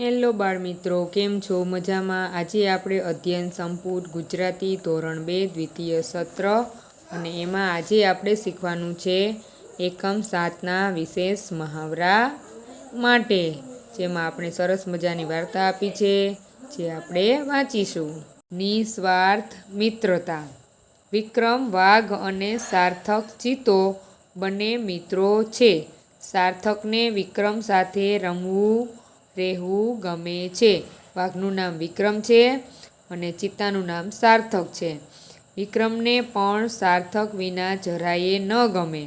Hello બાળમિત્રો, કેમ છો? મજામાં? આજે આપણે અધ્યયન સંપુટ ગુજરાતી ધોરણ 2 દ્વિતીય સત્ર અને એમાં આજે આપણે શીખવાનું છે એકમ 7ના વિશેષ મહાવરા માટે, જેમાં આપણે સરસ મજાની વાર્તા આપી છે જે આપણે વાંચીશું. નિસ્વાર્થ મિત્રતા. વિક્રમ વાઘ અને સાર્થક ચિત્તો બંને મિત્રો છે. સાર્થકને વિક્રમ સાથે રહેવું ગમે છે. વાઘનું નામ વિક્રમ છે અને ચિત્તાનું નામ સાર્થક છે. વિક્રમને પણ સાર્થક વિના જરાયે ન ગમે.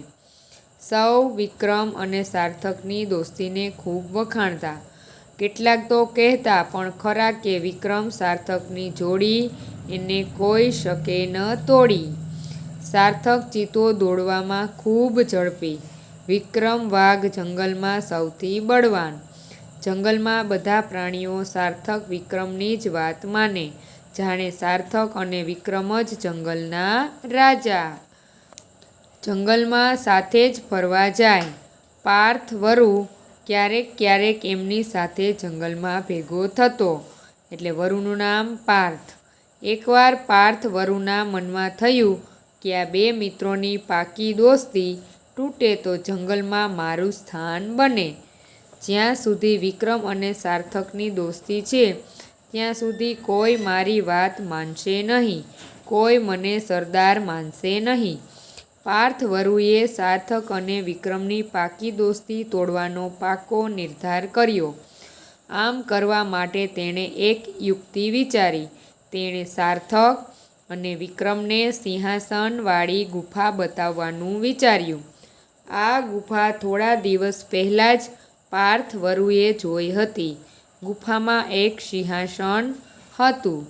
સૌ વિક્રમ અને સાર્થકની દોસ્તીને ખૂબ વખાણતા. કેટલાક તો કહેતા પણ ખરા કે વિક્રમ સાર્થકની જોડી એને કોઈ શકે ન તોડી. સાર્થક ચિત્તો દોડવામાં ખૂબ ઝડપી. વિક્રમ વાઘ જંગલમાં સૌથી બળવાન. જંગલમાં બધા પ્રાણીઓ સાર્થક વિક્રમની જ વાત માને, જાણે સાર્થક અને વિક્રમ જ જંગલના રાજા. જંગલમાં સાથે જ ફરવા જાય. પાર્થ વરુ ક્યારેક ક્યારેક એમની સાથે જંગલમાં ભેગો થતો, એટલે વરુનું નામ પાર્થ. એકવાર પાર્થ વરુના મનમાં થયું કે આ બે મિત્રોની પાકી દોસ્તી તૂટે તો જંગલમાં મારું સ્થાન બને. જ્યાં સુધી વિક્રમ અને સાર્થકની દોસ્તી છે ત્યાં સુધી કોઈ મારી વાત માનશે નહીં, કોઈ મને સરદાર માનશે નહીં. પાર્થ વરુએ સાર્થક અને વિક્રમની પાકી દોસ્તી તોડવાનો પાકો નિર્ધાર કર્યો. આમ કરવા માટે તેણે એક યુક્તિ વિચારી. તેણે સાર્થક અને વિક્રમને સિંહાસનવાળી ગુફા બતાવવાનું વિચાર્યું. આ ગુફા થોડા દિવસ પહેલાં જ પાર્થ વરુએ જોઈ હતી. ગુફામાં એક સિંહાસન હતું.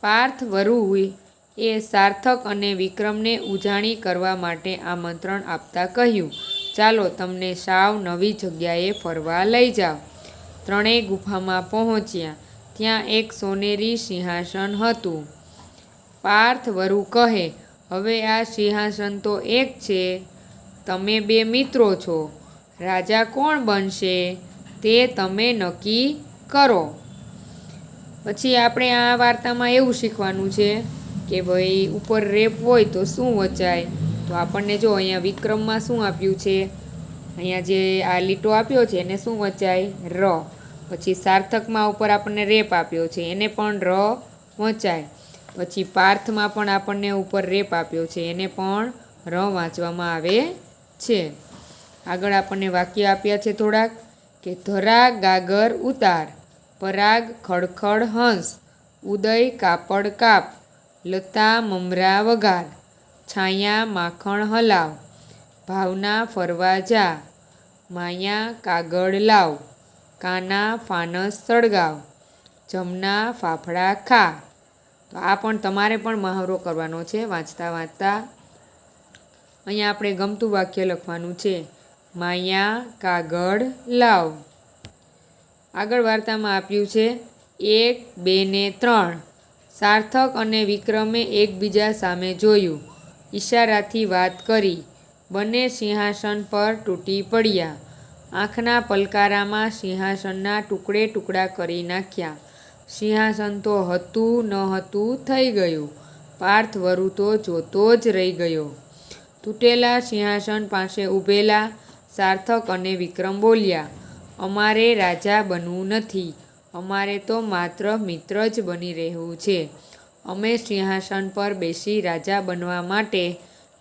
પાર્થ વરુએ સાર્થક અને વિક્રમને ઉજાણી કરવા માટે આમંત્રણ આપતા કહ્યું, ચાલો તમને સાવ નવી જગ્યાએ ફરવા લઈ જાઉં. ત્રણેય ગુફામાં પહોંચ્યા. ત્યાં એક સોનેરી સિંહાસન હતું. પાર્થ વરુ કહે, હવે આ સિંહાસન તો એક છે, તમે બે મિત્રો છો, રાજા કોણ બનશે તે તમે નક્કી કરો. પછી આપણે આ વાર્તામાં એવું શીખવાનું છે કે ભાઈ ઉપર રેપ હોય તો શું વચાય. તો આપણને જો અહીંયા વિક્રમમાં શું આપ્યું છે, અહીંયા જે આ લીટો આપ્યો છે એને શું વચાય? ર. પછી સાર્થકમાં ઉપર આપણને રેપ આપ્યો છે એને પણ ર વચાય. પછી પાર્થમાં પણ આપણને ઉપર રેપ આપ્યો છે એને પણ ર વાંચવામાં આવે છે. આગળ આપણને વાક્ય આપ્યા છે થોડાક, કે ધરા ગાગર ઉતાર, પરાગ ખડખડ હંસ, ઉદય કાપડ કાપ, લતા મમરા વઘાર, છાયા માખણ હલાવ, ભાવના ફરવા જા, માયા કાગળ લાવ, કાના ફાનસ સળગાવ, જમના ફાફડા ખા. તો આ પણ તમારે પણ મહાવરો કરવાનો છે વાંચતા વાંચતા. અહીંયા આપણે ગમતું વાક્ય લખવાનું છે, માયા કાગળ લાવ. આગળ વાર્તામાં આપ્યું છે 1, 2 ને 3. સાર્થક અને વિક્રમે એકબીજા સામે જોયું, ઈશારાથી વાત કરી. બંને સિંહાસન પર તૂટી પડ્યા. આંખના પલકારામાં સિંહાસનના ટુકડે ટુકડા કરી નાખ્યા. સિંહાસન તો હતું ન હતું થઈ ગયું. પાર્થ વરુ તો જોતો જ રહી ગયો. તૂટેલા સિંહાસન પાસે ઊભેલા સાર્થક અને વિક્રમ બોલ્યા, અમારે રાજા બનવું નથી, અમારે તો માત્ર મિત્ર જ બની રહેવું છે. અમે સિંહાસન પર બેસી રાજા બનવા માટે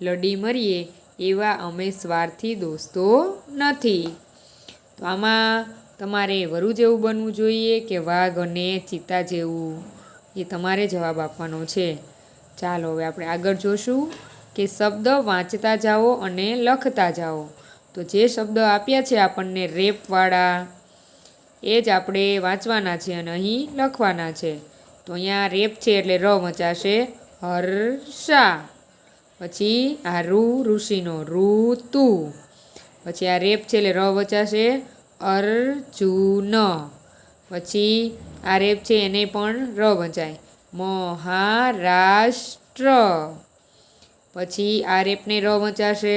લડી મરીએ એવા અમે સ્વાર્થી દોસ્તો નથી. તો આમાં તમારે વરુ જેવું બનવું જોઈએ કે વાઘ અને ચિત્તા જેવું, એ તમારે જવાબ આપવાનો છે. ચાલો હવે આપણે આગળ જોશું કે શબ્દ વાંચતા જાઓ અને લખતા જાઓ. તો જે શબ્દો આપ્યા છે આપણને રેપવાળા એ જ આપણે વાંચવાના છે અને અહીં લખવાના છે. તો અહીંયા રેપ છે એટલે ર વચાશે, હર્ષા. પછી આ ઋષિનો ઋતુ. પછી આ રેપ છે એટલે ર વચાશે, અર્જુન. પછી આ રેપ છે એને પણ ર વચાય, મહારાષ્ટ્ર. પછી આ રેપને ર વચાશે,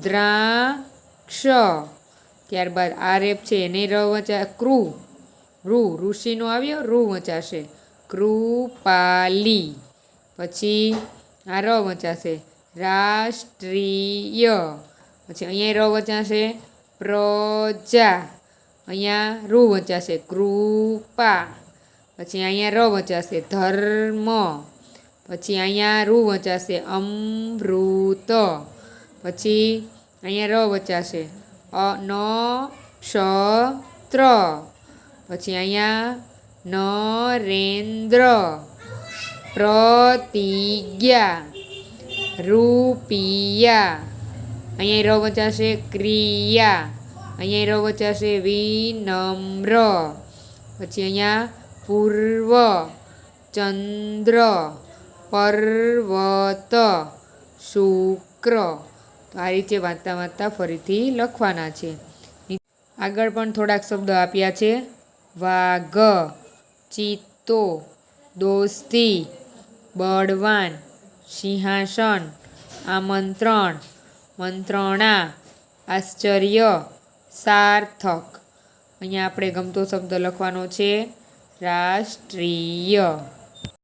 દ્રાક્ષ. ત્યારબાદ આ રેપ છે એને ર વચાય, ઋષિનો આવ્યો રૂ વંચાશે કૃપાલી. પછી આ ર વંચાશે રાષ્ટ્રીય. પછી અહીંયા ર વંચાશે પ્રજા. અહીંયા રૂ વંચાશે કૃપા. પછી અહીંયા ર વંચાશે ધર્મ. પછી અહીંયા રૂ વંચાશે અમૃત. પછી અહીંયા ર વંચાશે નક્ષત્ર. પછી અહીંયા નરેન્દ્ર. પ્રતિજ્ઞા. રૂપિયા. અહીંયા ર વંચાશે ક્રિયા. અહીંયા ર વંચાશે વિનમ્ર. પછી અહીંયા પૂર્વ. ચંદ્ર. પર્વત. શુક્ર. તો આ રીતે વાંચતા વાંચતા ફરીથી લખવાના છે. આગળ પણ થોડાક શબ્દો આપ્યા છે. વાઘ, ચિત્તો, દોસ્તી, બળવાન, સિંહાસન, આમંત્રણ, મંત્રણા, આશ્ચર્ય, સાર્થક. અહીંયા આપણે ગમતો શબ્દ લખવાનો છે રાષ્ટ્રીય.